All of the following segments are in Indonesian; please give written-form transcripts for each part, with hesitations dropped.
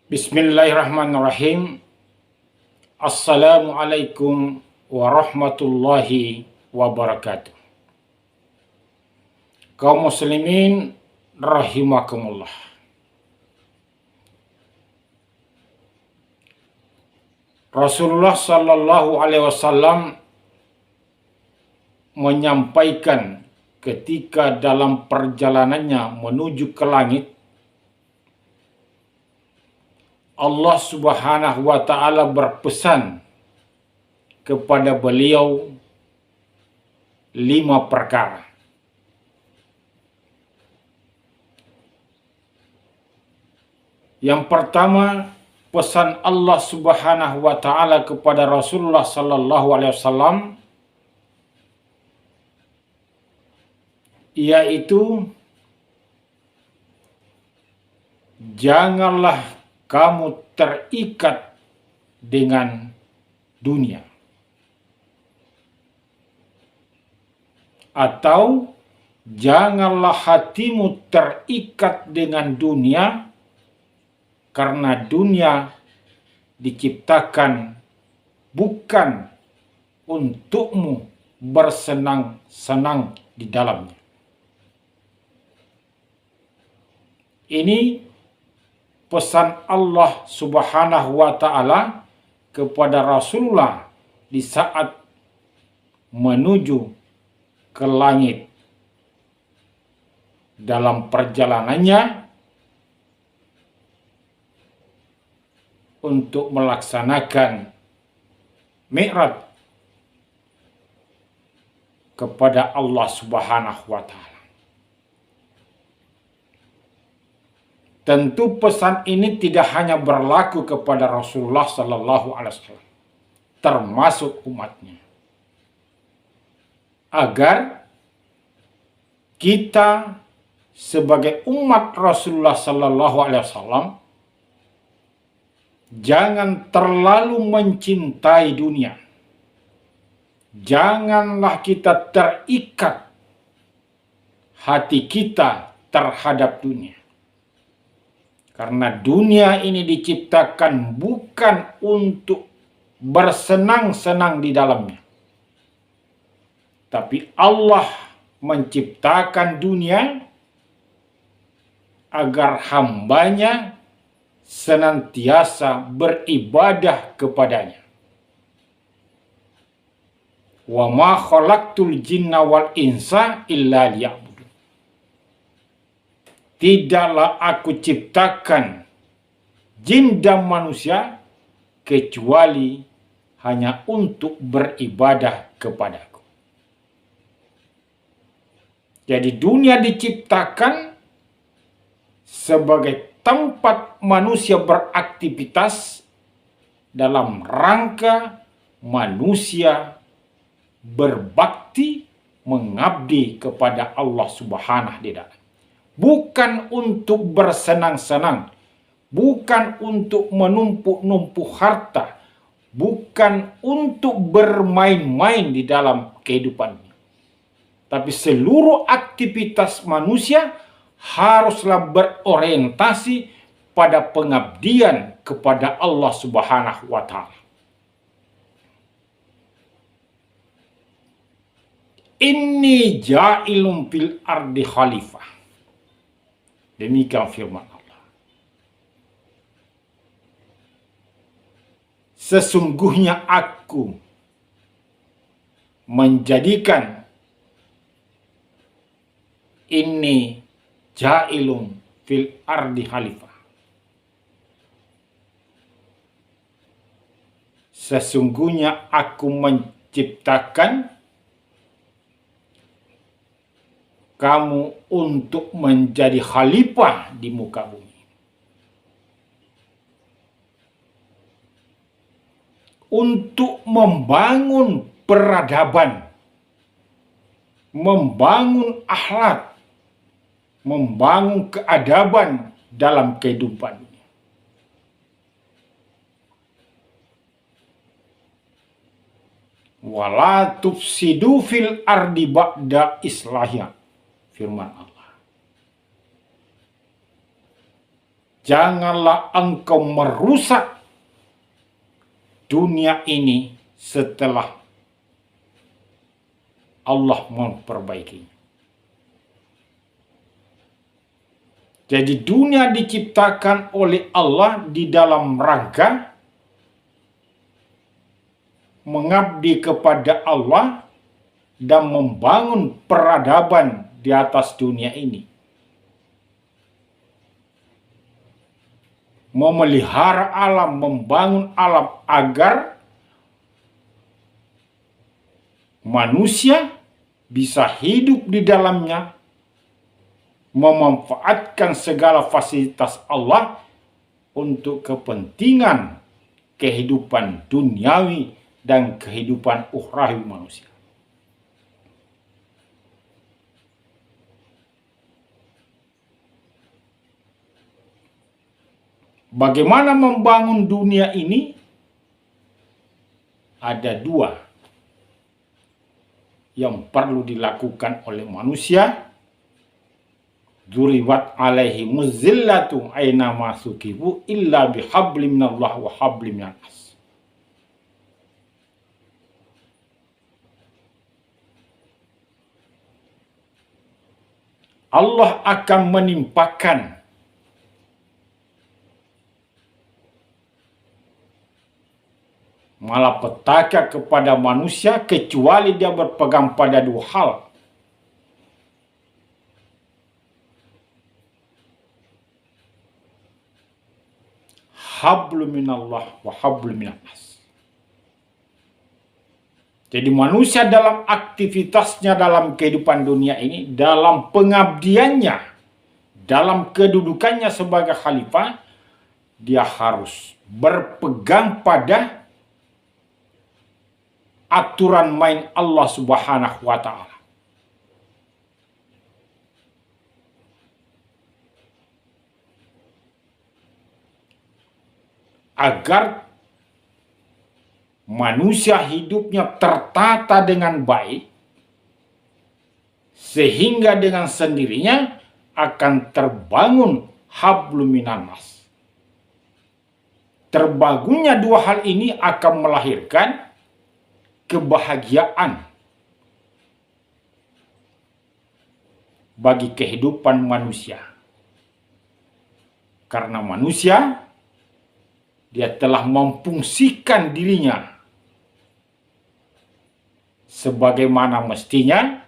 Bismillahirrahmanirrahim. Assalamualaikum warahmatullahi wabarakatuh. Kaum muslimin rahimakumullah. Rasulullah sallallahu alaihi wasallam menyampaikan ketika dalam perjalanannya menuju ke langit, Allah Subhanahu wa Ta'ala berpesan kepada beliau 5 perkara. Yang pertama, pesan Allah Subhanahu wa Ta'ala kepada Rasulullah sallallahu alaihi wasallam yaitu janganlah kamu terikat dengan dunia, atau janganlah hatimu terikat dengan dunia, karena dunia diciptakan bukan untukmu bersenang-senang di dalamnya. Ini pesan Allah Subhanahu wa Ta'ala kepada Rasulullah di saat menuju ke langit. Dalam perjalanannya untuk melaksanakan Mi'raj kepada Allah Subhanahu wa Ta'ala. Tentu pesan ini tidak hanya berlaku kepada Rasulullah Sallallahu Alaihi Wasallam, termasuk umatnya, agar kita sebagai umat Rasulullah Sallallahu Alaihi Wasallam jangan terlalu mencintai dunia. Janganlah kita terikat hati kita terhadap dunia. Karena dunia ini diciptakan bukan untuk bersenang-senang di dalamnya. Tapi Allah menciptakan dunia agar hambanya senantiasa beribadah kepadanya. Wa ma khalaqtul jinna wal insa illa liya'budun. Tidaklah aku ciptakan jin dan manusia kecuali hanya untuk beribadah kepadaku. Jadi dunia diciptakan sebagai tempat manusia beraktivitas dalam rangka manusia berbakti mengabdi kepada Allah Subhanahu wa Ta'ala. Bukan untuk bersenang-senang, bukan untuk menumpuk-numpuk harta, bukan untuk bermain-main di dalam kehidupannya. Tapi seluruh aktivitas manusia haruslah berorientasi pada pengabdian kepada Allah Subhanahu wa Ta'ala. Inni ja'ilun fil ardi khalifah. Demikian firman Allah. Sesungguhnya aku menjadikan ini ja'ilun fil ardi khalifah. Sesungguhnya aku menciptakan kamu untuk menjadi khalifah di muka bumi. Untuk membangun peradaban, membangun akhlak, membangun keadaban dalam kehidupan. Wala tufsidu fil ardi ba'da islahnya. Firman Allah. janganlah engkau merusak dunia ini setelah Allah memperbaikinya. Jadi dunia diciptakan oleh Allah di dalam rangka mengabdi kepada Allah dan membangun peradaban di atas dunia ini. Memelihara alam, membangun alam agar manusia bisa hidup di dalamnya, memanfaatkan segala fasilitas Allah untuk kepentingan kehidupan duniawi dan kehidupan ukhrawi manusia. Bagaimana membangun dunia ini? Ada dua yang perlu dilakukan oleh manusia. Duribat alaihi muzillatu aina masukibu illa bihablim minallah wa hablim minas. Allah akan menimpakan malapetaka kepada manusia kecuali dia berpegang pada dua hal. Hablum minallah wa hablum minas. Jadi manusia dalam aktivitasnya dalam kehidupan dunia ini, dalam pengabdiannya, dalam kedudukannya sebagai khalifah, dia harus berpegang pada aturan main Allah Subhanahu wa ta'ala. Agar manusia hidupnya tertata dengan baik, sehingga dengan sendirinya akan terbangun hablum minas. Terbangunnya dua hal ini akan melahirkan kebahagiaan bagi kehidupan manusia. Karena manusia, dia telah memfungsikan dirinya sebagaimana mestinya,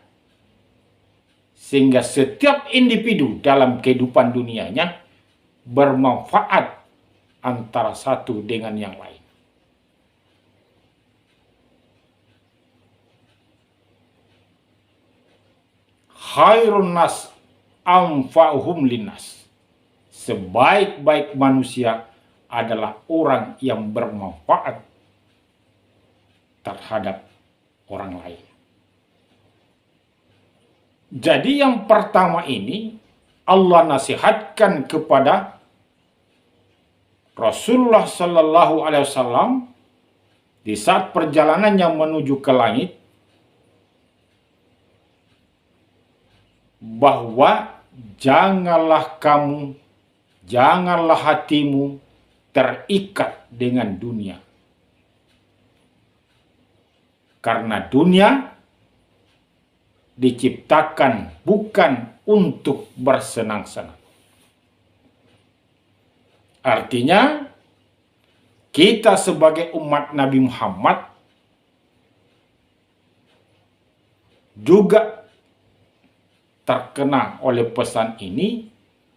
sehingga setiap individu dalam kehidupan dunianya bermanfaat antara satu dengan yang lain. Khairun nas anfa'uhum linnas. Sebaik-baik manusia adalah orang yang bermanfaat terhadap orang lain. Jadi yang pertama ini Allah nasihatkan kepada Rasulullah Sallallahu Alaihi Wasallam di saat perjalanannya menuju ke langit, bahwa janganlah hatimu terikat dengan dunia. Karena dunia diciptakan bukan untuk bersenang-senang. Artinya, kita sebagai umat Nabi Muhammad juga terkena oleh pesan ini,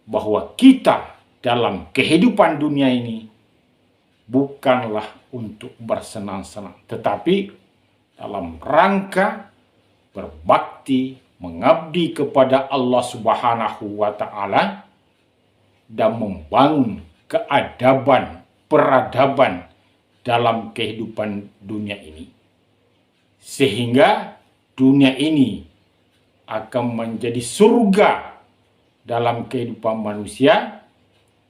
bahwa kita dalam kehidupan dunia ini bukanlah untuk bersenang-senang, tetapi dalam rangka berbakti, mengabdi kepada Allah Subhanahu wa ta'ala, dan membangun keadaban, peradaban dalam kehidupan dunia ini. Sehingga dunia ini akan menjadi surga dalam kehidupan manusia,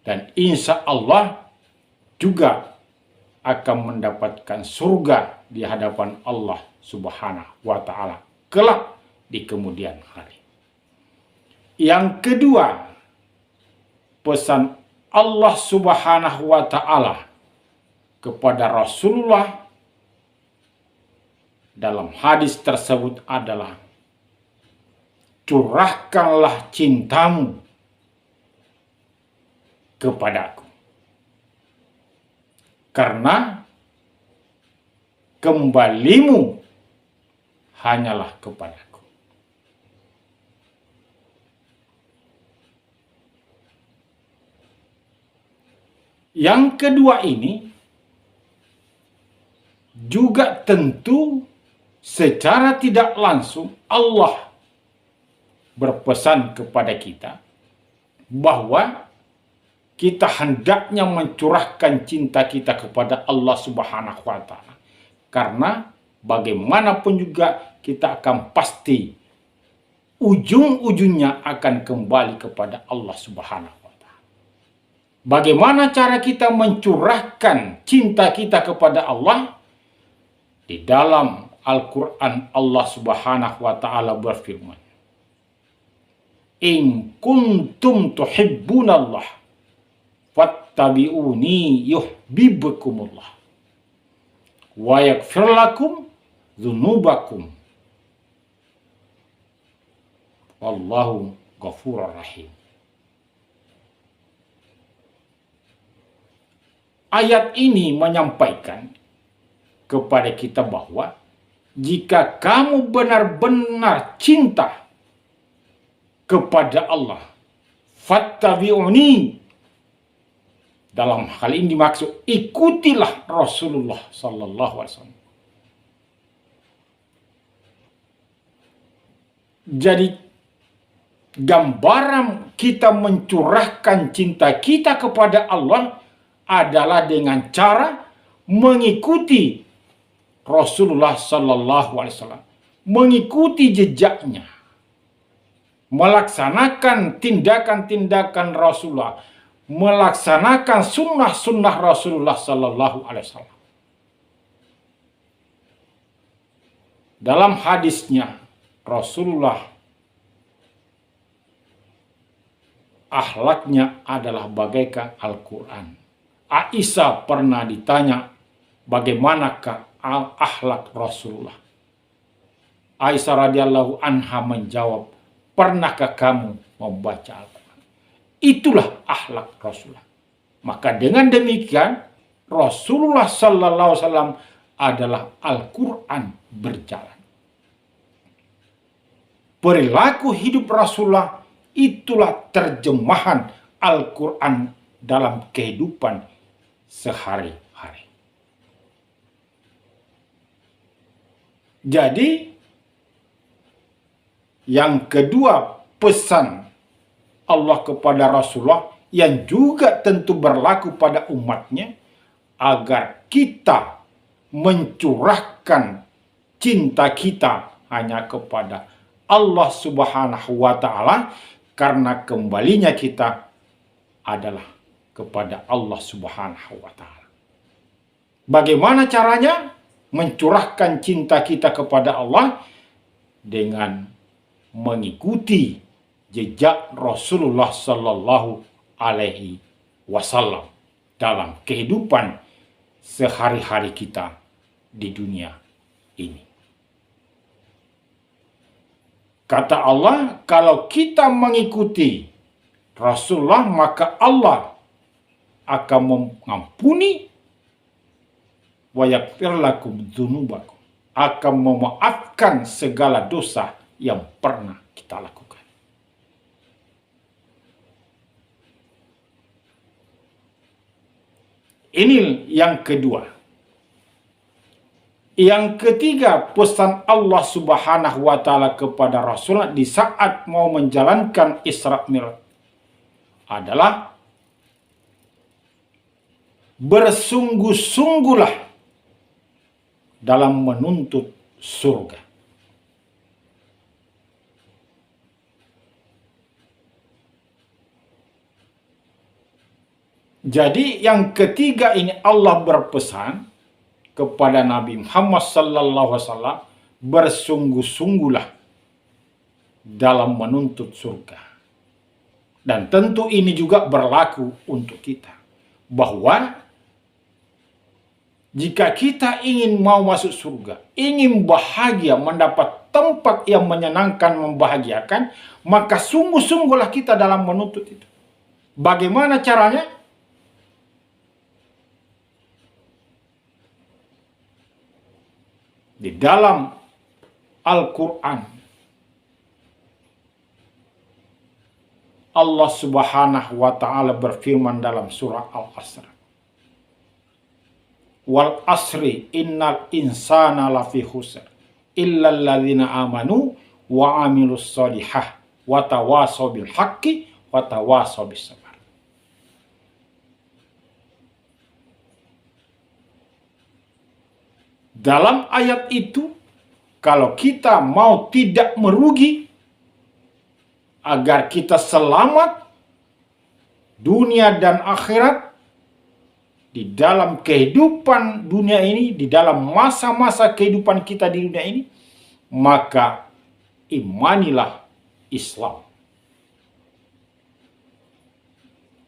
dan insya Allah juga akan mendapatkan surga di hadapan Allah Subhanahu wa ta'ala kelak di kemudian hari. Yang kedua, pesan Allah Subhanahu wa Ta'ala kepada Rasulullah dalam hadis tersebut adalah, curahkanlah cintamu kepadaku, karena kembalimu hanyalah kepadaku. Yang kedua ini juga tentu secara tidak langsung Allah berpesan kepada kita bahwa kita hendaknya mencurahkan cinta kita kepada Allah Subhanahu wa Ta'ala. Karena bagaimanapun juga kita akan pasti ujung-ujungnya akan kembali kepada Allah Subhanahu wa Ta'ala. Bagaimana cara kita mencurahkan cinta kita kepada Allah? Di dalam Al-Quran Allah Subhanahu wa Ta'ala berfirman, "In kuntum tuhibbunallah fattabi'uni yuhibbukumullah wa yaghfir lakum dzunubakum wallahu ghafurur rahim." Ayat ini menyampaikan kepada kita bahwa jika kamu benar-benar cinta kepada Allah, fattabi'uni, dalam hal ini dimaksud ikutilah Rasulullah sallallahu alaihi wasallam. Jadi gambaran kita mencurahkan cinta kita kepada Allah adalah dengan cara mengikuti Rasulullah sallallahu alaihi wasallam, mengikuti jejaknya, melaksanakan tindakan-tindakan Rasulullah, melaksanakan sunnah-sunnah Rasulullah sallallahu alaihi wasallam. Dalam hadisnya Rasulullah akhlaknya adalah bagaikan Al-Quran. Aisyah pernah ditanya, bagaimanakah akhlak Rasulullah? Aisyah radhiyallahu anha menjawab, pernahkah kamu membaca Al-Quran? Itulah akhlak Rasulullah. Maka dengan demikian Rasulullah sallallahu alaihi wasallam adalah Al-Quran berjalan. Perilaku hidup Rasulullah itulah terjemahan Al-Quran dalam kehidupan sehari-hari. Jadi, yang kedua pesan Allah kepada Rasulullah yang juga tentu berlaku pada umatnya, agar kita mencurahkan cinta kita hanya kepada Allah Subhanahu wa Ta'ala, karena kembalinya kita adalah kepada Allah Subhanahu wa Ta'ala. Bagaimana caranya mencurahkan cinta kita kepada Allah? Dengan mengikuti jejak Rasulullah sallallahu alaihi wasallam dalam kehidupan sehari-hari kita di dunia ini. Kata Allah, kalau kita mengikuti Rasulullah, maka Allah akan mengampuni wa yaghfir lakum dzunubakum, akan memaafkan segala dosa yang pernah kita lakukan. Ini yang kedua. Yang ketiga, pesan Allah Subhanahu wa Ta'ala kepada Rasulullah di saat mau menjalankan Isra Mi'raj adalah bersungguh-sungguhlah dalam menuntut surga. Jadi yang ketiga ini Allah berpesan kepada Nabi Muhammad sallallahu alaihi wasallam, bersungguh-sungguhlah dalam menuntut surga. Dan tentu ini juga berlaku untuk kita. Bahwa jika kita ingin mau masuk surga, ingin bahagia, mendapat tempat yang menyenangkan, membahagiakan, maka sungguh-sungguhlah kita dalam menuntut itu. Bagaimana caranya? Di dalam Al-Quran, Allah Subhanahu wa Ta'ala berfirman dalam surah Al-Asr, wal asri innal insana lafi khusr illa alladzina amanu wa amilus solihah wa tawasaw bil haqqi wa tawasaw bis sabr. Dalam ayat itu, kalau kita mau tidak merugi, agar kita selamat dunia dan akhirat, di dalam kehidupan dunia ini, di dalam masa-masa kehidupan kita di dunia ini, maka imanilah Islam.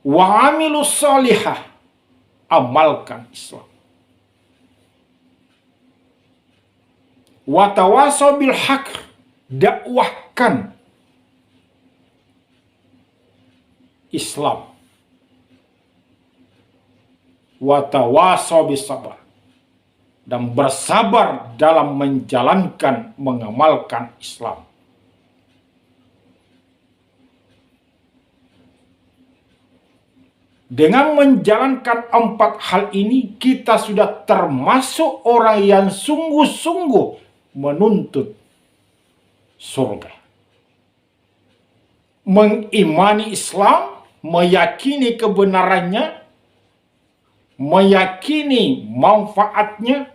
Wa amilus solihah, amalkan Islam. Wa tawasaw bil haqq, dakwahkan Islam. Wa tawasaw bis sabr, dan bersabar dalam menjalankan, mengamalkan Islam. Dengan menjalankan 4 hal ini, kita sudah termasuk orang yang sungguh-sungguh menuntut surga. Mengimani Islam, meyakini kebenarannya, meyakini manfaatnya,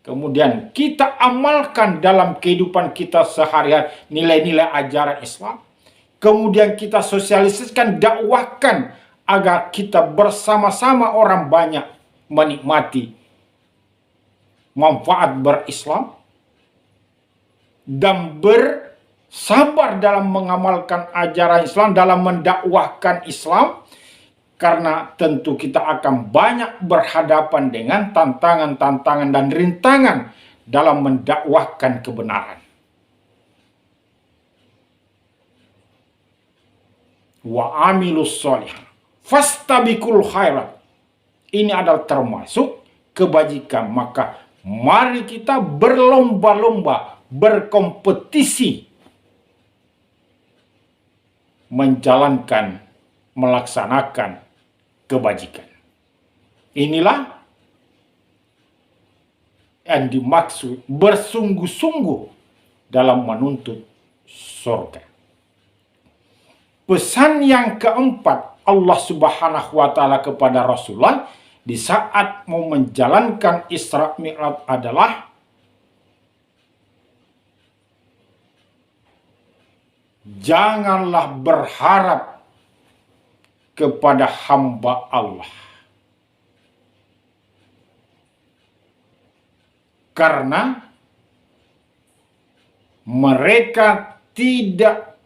kemudian kita amalkan dalam kehidupan kita sehari-hari nilai-nilai ajaran Islam, kemudian kita sosialisasikan, dakwahkan agar kita bersama-sama orang banyak menikmati manfaat berislam dan bersabar dalam mengamalkan ajaran Islam, dalam mendakwahkan Islam, karena tentu kita akan banyak berhadapan dengan tantangan-tantangan dan rintangan dalam mendakwahkan kebenaran. Wa amilus solihah fastabikul khairat, ini adalah termasuk kebajikan. Maka mari kita berlomba-lomba, berkompetisi menjalankan, melaksanakan kebajikan. Inilah yang dimaksud bersungguh-sungguh dalam menuntut surga. Pesan yang keempat Allah Subhanahu wa Ta'ala kepada Rasulullah di saat mau menjalankan Isra Mi'raj adalah janganlah berharap kepada hamba Allah, karena mereka tidak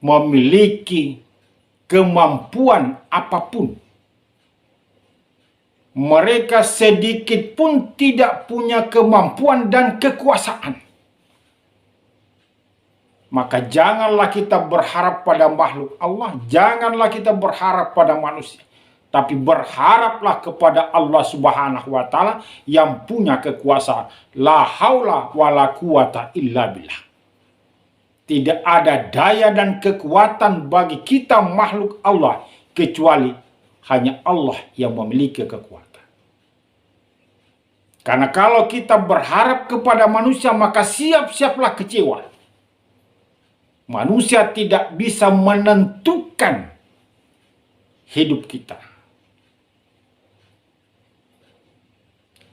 memiliki kemampuan apapun. Mereka sedikit pun tidak punya kemampuan dan kekuasaan. Maka janganlah kita berharap pada makhluk Allah, janganlah kita berharap pada manusia, tapi berharaplah kepada Allah Subhanahu wa Ta'ala yang punya kekuasaan. La haula wala quwata illa billah. Tidak ada daya dan kekuatan bagi kita makhluk Allah kecuali hanya Allah yang memiliki kekuatan. Karena kalau kita berharap kepada manusia, maka siap-siaplah kecewa. Manusia tidak bisa menentukan hidup kita.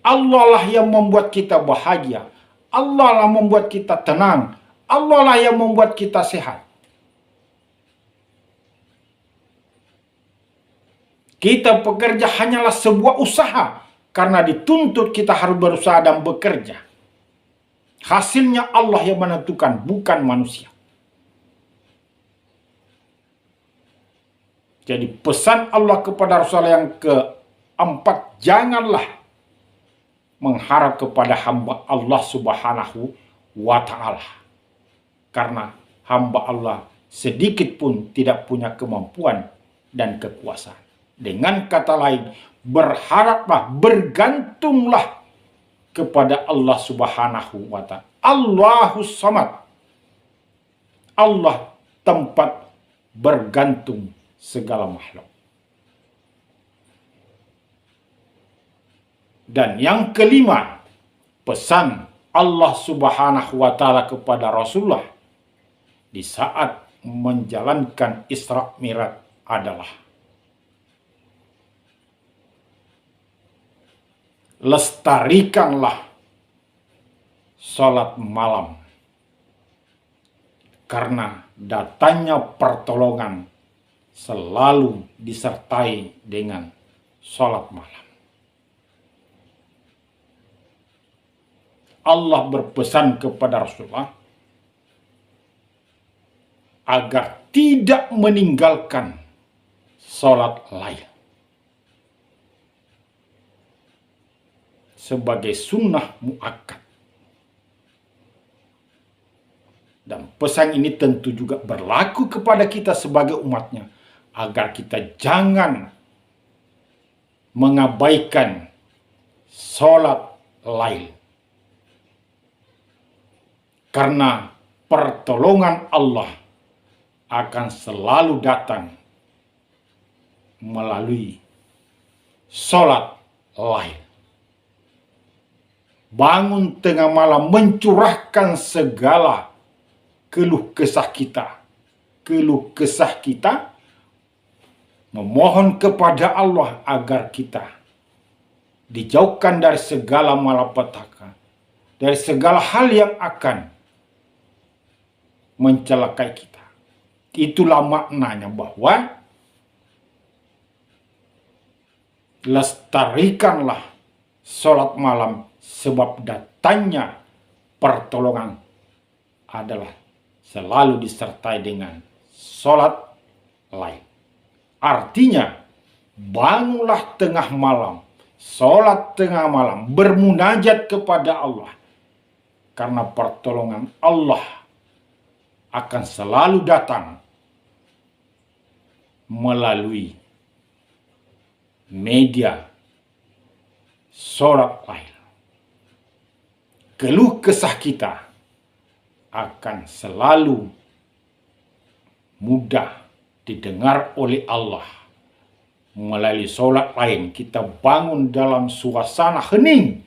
Allah lah yang membuat kita bahagia. Allah lah membuat kita tenang. Allah lah yang membuat kita sehat. Kita bekerja hanyalah sebuah usaha, karena dituntut kita harus berusaha dan bekerja. Hasilnya Allah yang menentukan, bukan manusia. Jadi pesan Allah kepada Rasulullah yang keempat, janganlah mengharap kepada hamba Allah Subhanahu wa Ta'ala, karena hamba Allah sedikit pun tidak punya kemampuan dan kekuasaan. Dengan kata lain, berharaplah, bergantunglah kepada Allah Subhanahu wa Ta'ala. Allahus Samad, Allah tempat bergantung segala makhluk. Dan yang kelima, pesan Allah Subhanahu wa Ta'ala kepada Rasulullah di saat menjalankan Isra Mi'raj adalah lestarikanlah sholat malam, karena datangnya pertolongan selalu disertai dengan sholat malam. Allah berpesan kepada Rasulullah agar tidak meninggalkan sholat lail sebagai sunnah muakkad. Dan pesan ini tentu juga berlaku kepada kita sebagai umatnya, agar kita jangan mengabaikan sholat lail. Karena pertolongan Allah akan selalu datang melalui sholat lail. Bangun tengah malam mencurahkan segala keluh kesah kita, memohon kepada Allah agar kita dijauhkan dari segala malapetaka, dari segala hal yang akan mencelakai kita. Itulah maknanya bahwa lestarikanlah sholat malam, sebab datangnya pertolongan adalah selalu disertai dengan sholat lail. Artinya, bangunlah tengah malam, sholat tengah malam, bermunajat kepada Allah, karena pertolongan Allah akan selalu datang melalui media sholat lail. Keluh kesah kita akan selalu mudah didengar oleh Allah melalui sholat lain. Kita bangun dalam suasana hening,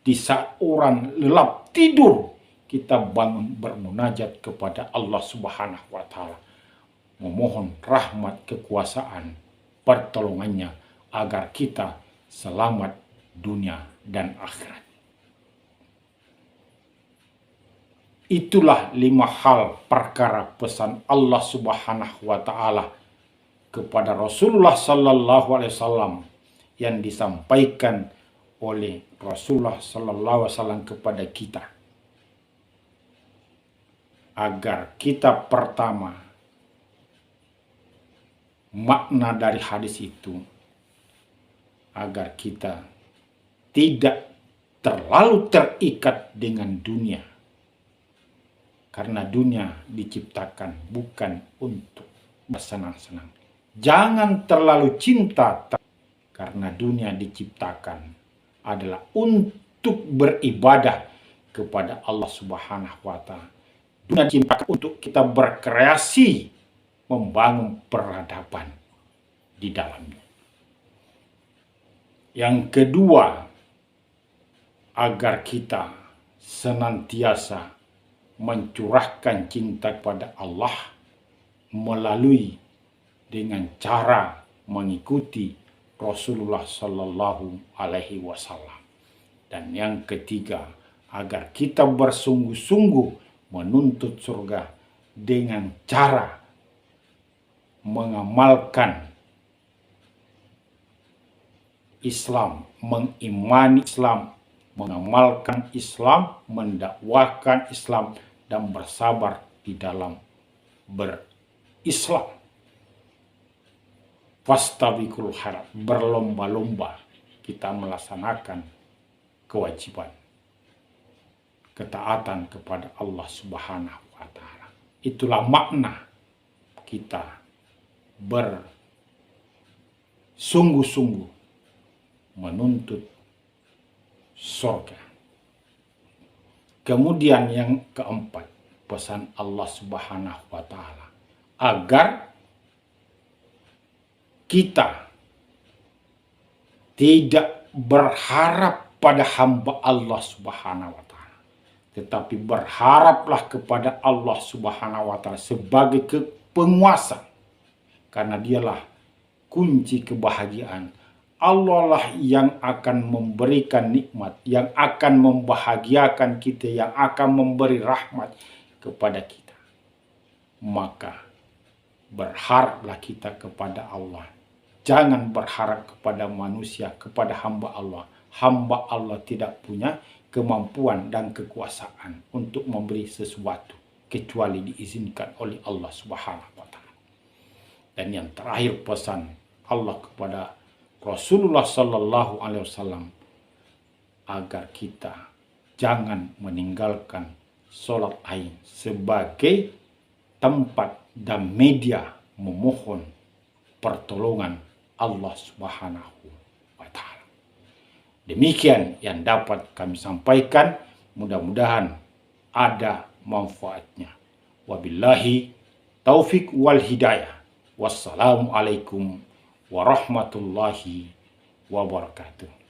di saat orang lelap tidur, kita bangun bermunajat kepada Allah Subhanahu wa Ta'ala, memohon rahmat kekuasaan pertolongannya agar kita selamat dunia dan akhirat. Itulah 5 hal perkara pesan Allah Subhanahu wa Ta'ala kepada Rasulullah Sallallahu Alaihi Wasallam yang disampaikan oleh Rasulullah Sallallahu Alaihi Wasallam kepada kita, agar kita pertama, makna dari hadis itu, agar kita tidak terlalu terikat dengan dunia. Karena dunia diciptakan bukan untuk bersenang-senang. Jangan terlalu cinta, karena dunia diciptakan adalah untuk beribadah kepada Allah Subhanahu wa Ta'ala. Dunia diciptakan untuk kita berkreasi, membangun peradaban di dalamnya. Yang kedua, agar kita senantiasa mencurahkan cinta kepada Allah melalui dengan cara mengikuti Rasulullah Sallallahu Alaihi Wasallam. Dan yang ketiga, agar kita bersungguh-sungguh menuntut surga dengan cara mengamalkan Islam, mengimani Islam, mengamalkan Islam, mendakwakan Islam, dan bersabar di dalam berislam. fastabiqul khairat, berlomba-lomba kita melaksanakan kewajiban ketaatan kepada Allah Subhanahu wa taala. Itulah makna kita bersungguh-sungguh menuntut surga. Kemudian yang keempat, pesan Allah Subhanahu wa taala agar kita tidak berharap pada hamba Allah Subhanahu wa taala, tetapi berharaplah kepada Allah Subhanahu wa taala sebagai penguasa, karena dialah kunci kebahagiaan. Allah lah yang akan memberikan nikmat, yang akan membahagiakan kita, yang akan memberi rahmat kepada kita. Maka berharaplah kita kepada Allah. Jangan berharap kepada manusia, kepada hamba Allah. Hamba Allah tidak punya kemampuan dan kekuasaan untuk memberi sesuatu kecuali diizinkan oleh Allah Subhanahu wa taala. Dan yang terakhir, pesan Allah kepada Rasulullah Sallallahu Alaihi Wasallam agar kita jangan meninggalkan sholat ain sebagai tempat dan media memohon pertolongan Allah Subhanahu wa taala. Demikian yang dapat kami sampaikan, mudah-mudahan ada manfaatnya. Wabillahi taufik wal hidayah. Wassalamualaikum warahmatullahi wabarakatuh.